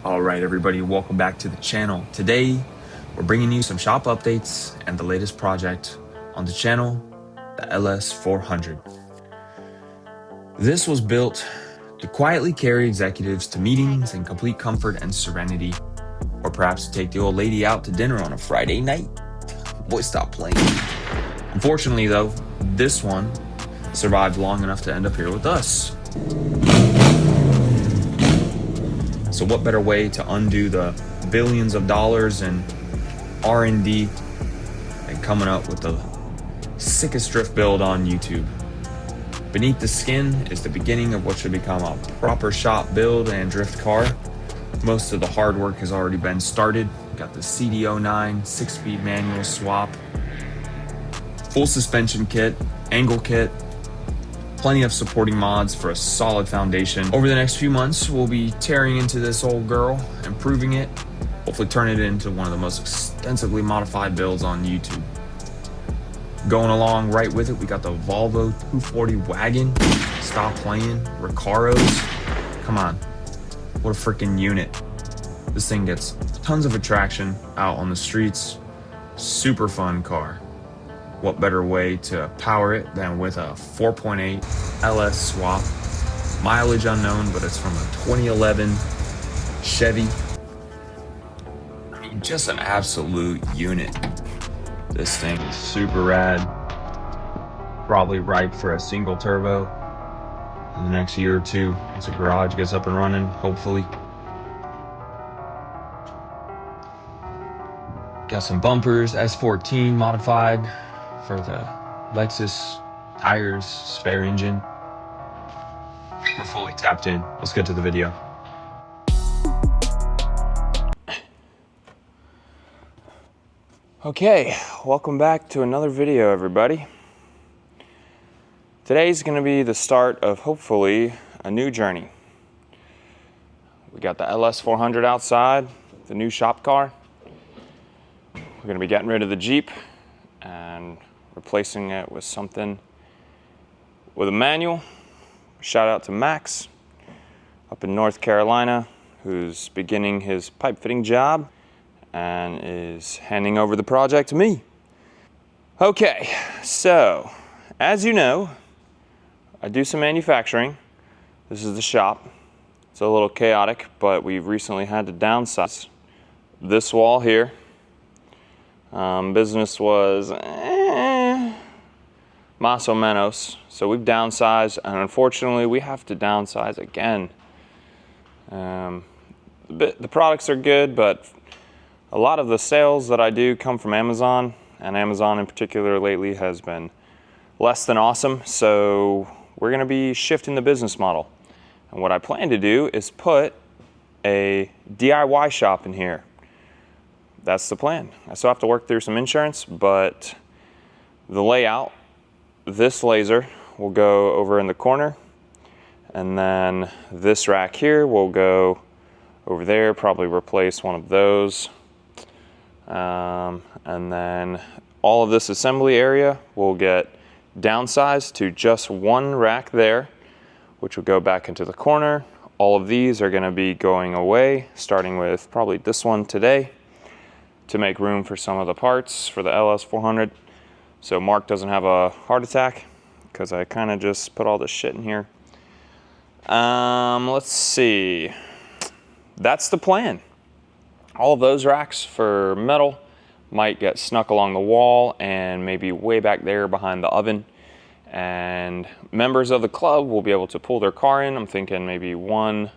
All right, everybody, welcome back to the channel. Today, we're bringing you some shop updates and the latest project on the channel, the LS400. This was built to quietly carry executives to meetings in complete comfort and serenity, or perhaps to take the old lady out to dinner on a Friday night. Boy, stop playing. Unfortunately, though, this one survived long enough to end up here with us. So what better way to undo the billions of dollars in R&D than coming up with the sickest drift build on YouTube? Beneath the skin is the beginning of what should become a proper shop build and drift car. Most of the hard work has already been started. Got the CD09 6-speed manual swap, full suspension kit, angle kit, plenty of supporting mods for a solid foundation. Over the next few months, we'll be tearing into this old girl, improving it, hopefully turn it into one of the most extensively modified builds on YouTube. Going along right with it, we got the Volvo 240 wagon. Stop playing. Recaros. Come on. What a freaking unit. This thing gets tons of attraction out on the streets. Super fun car. What better way to power it than with a 4.8 LS swap. Mileage unknown, but it's from a 2011 Chevy. I mean, just an absolute unit. This thing is super rad. Probably ripe for a single turbo in the next year or two once the garage gets up and running, hopefully. Got some bumpers, S14 modified for the Lexus, tires, spare engine. We're fully tapped in. Let's get to the video. Okay, welcome back to another video, everybody. Today's gonna be the start of hopefully a new journey. We got the LS400 outside, the new shop car. We're gonna be getting rid of the Jeep and replacing it with something with a manual. Shout out to Max up in North Carolina, who's beginning his pipe fitting job and is handing over the project to me. Okay, so as you know, I do some manufacturing. This is the shop. It's a little chaotic, but we've recently had to downsize. This wall here, business was más o menos, so we've downsized, and unfortunately we have to downsize again. The products are good, but a lot of the sales that I do come from Amazon, and Amazon in particular lately has been less than awesome, so we're gonna be shifting the business model. And what I plan to do is put a DIY shop in here. That's the plan. I still have to work through some insurance, but the layout, this laser will go over in the corner, and then this rack here will go over there, probably replace one of those. And then all of this assembly area will get downsized to just one rack there, which will go back into the corner. All of these are going to be going away, starting with probably this one today, to make room for some of the parts for the LS400. So Mark doesn't have a heart attack, because I kind of just put all this shit in here. Let's see. That's the plan. All of those racks for metal might get snuck along the wall and maybe way back there behind the oven. And members of the club will be able to pull their car in. I'm thinking maybe 1,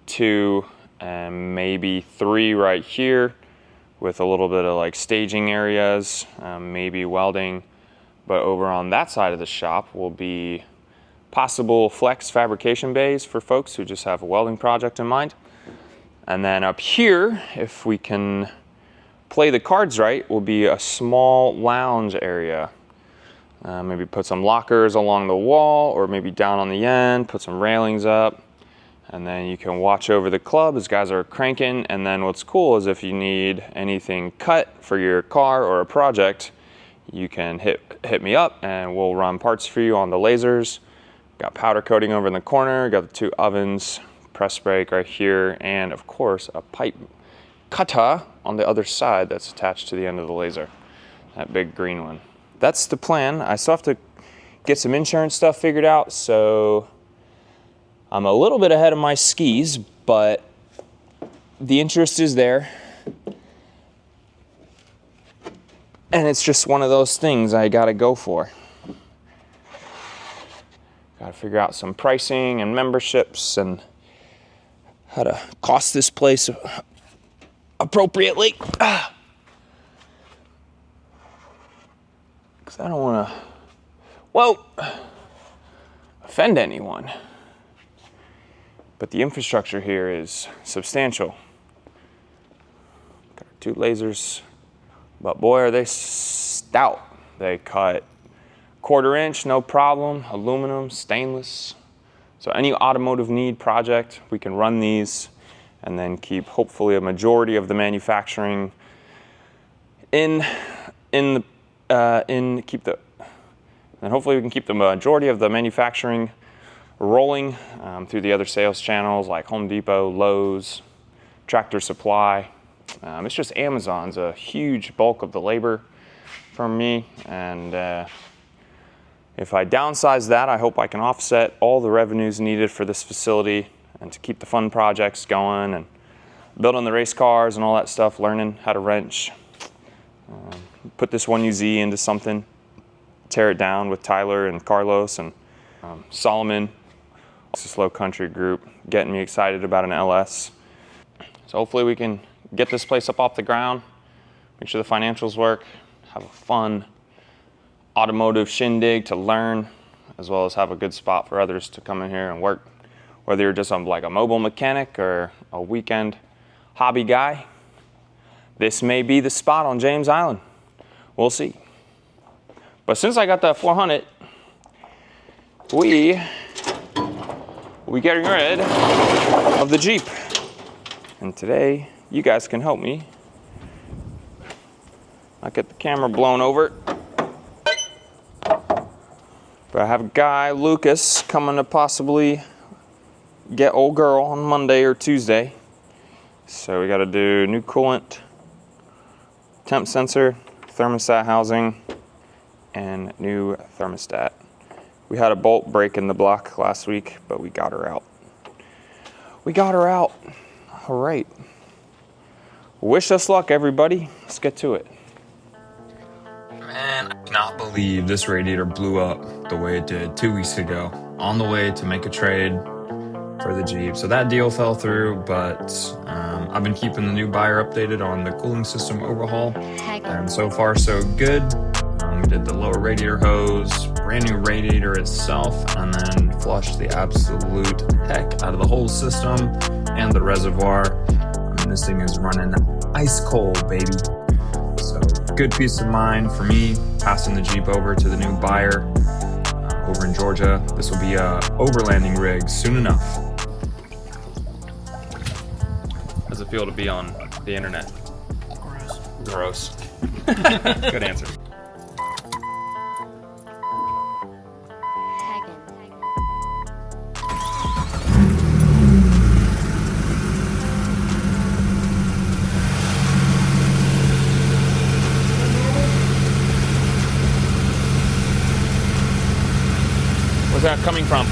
2, and maybe 3 right here with a little bit of like staging areas, maybe welding. But over on that side of the shop will be possible flex fabrication bays for folks who just have a welding project in mind. And then up here, if we can play the cards right, will be a small lounge area. Maybe put some lockers along the wall, or maybe down on the end, put some railings up. And then you can watch over the club as guys are cranking. And then what's cool is if you need anything cut for your car or a project, you can hit me up and we'll run parts for you on the lasers. Got powder coating over in the corner, got the 2 ovens, press brake right here, and of course a pipe cutter on the other side that's attached to the end of the laser, that big green one. That's the plan. I still have to get some insurance stuff figured out, so I'm a little bit ahead of my skis, but the interest is there. And it's just one of those things I gotta go for. Gotta figure out some pricing and memberships and how to cost this place appropriately. Because I don't wanna, offend anyone. But the infrastructure here is substantial. Got 2 lasers. But boy, are they stout. They cut 1/4 inch, no problem, aluminum, stainless. So any automotive need project, we can run these and then keep hopefully a majority of the manufacturing and hopefully we can keep the majority of the manufacturing rolling through the other sales channels like Home Depot, Lowe's, Tractor Supply. It's just Amazon's a huge bulk of the labor for me, and if I downsize that, I hope I can offset all the revenues needed for this facility and to keep the fun projects going and building the race cars and all that stuff, learning how to wrench, put this 1UZ into something, tear it down with Tyler and Carlos and Solomon. It's this low country group getting me excited about an LS. So hopefully we can get this place up off the ground, make sure the financials work, have a fun automotive shindig to learn, as well as have a good spot for others to come in here and work. Whether you're just like a mobile mechanic or a weekend hobby guy, this may be the spot on James Island. We'll see. But since I got the 400, we getting rid of the Jeep. And today, you guys can help me not get the camera blown over. But I have a guy, Lucas, coming to possibly get old girl on Monday or Tuesday. So we gotta do new coolant, temp sensor, thermostat housing, and new thermostat. We had a bolt break in the block last week, but we got her out. All right. Wish us luck, everybody. Let's get to it. Man, I cannot believe this radiator blew up the way it did 2 weeks ago on the way to make a trade for the Jeep. So that deal fell through, but I've been keeping the new buyer updated on the cooling system overhaul, and so far so good. We did the lower radiator hose, brand new radiator itself, and then flushed the absolute heck out of the whole system and the reservoir. And this thing is running ice cold, baby. So good peace of mind for me, passing the Jeep over to the new buyer over in Georgia. This will be a overlanding rig soon enough. How does it feel to be on the internet? Gross. Good answer. Where's that coming from?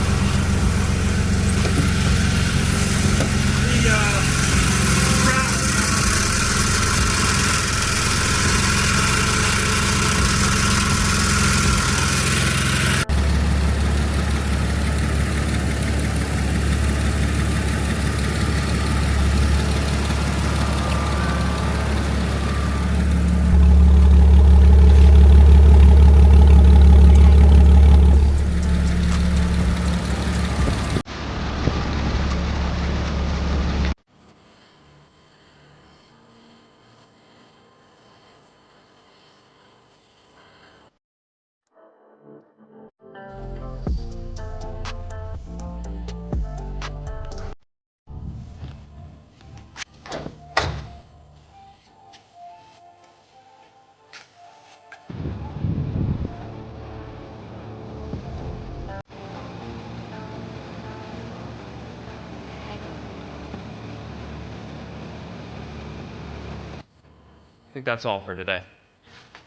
I think that's all for today.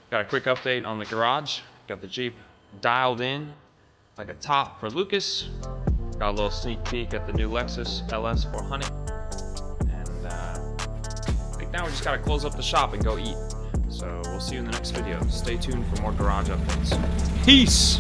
Got a quick update on the garage. Got the Jeep dialed in like a top for Lucas. Got a little sneak peek at the new Lexus LS400. And I think now we just gotta close up the shop and go eat. So we'll see you in the next video. Stay tuned for more garage updates. Peace!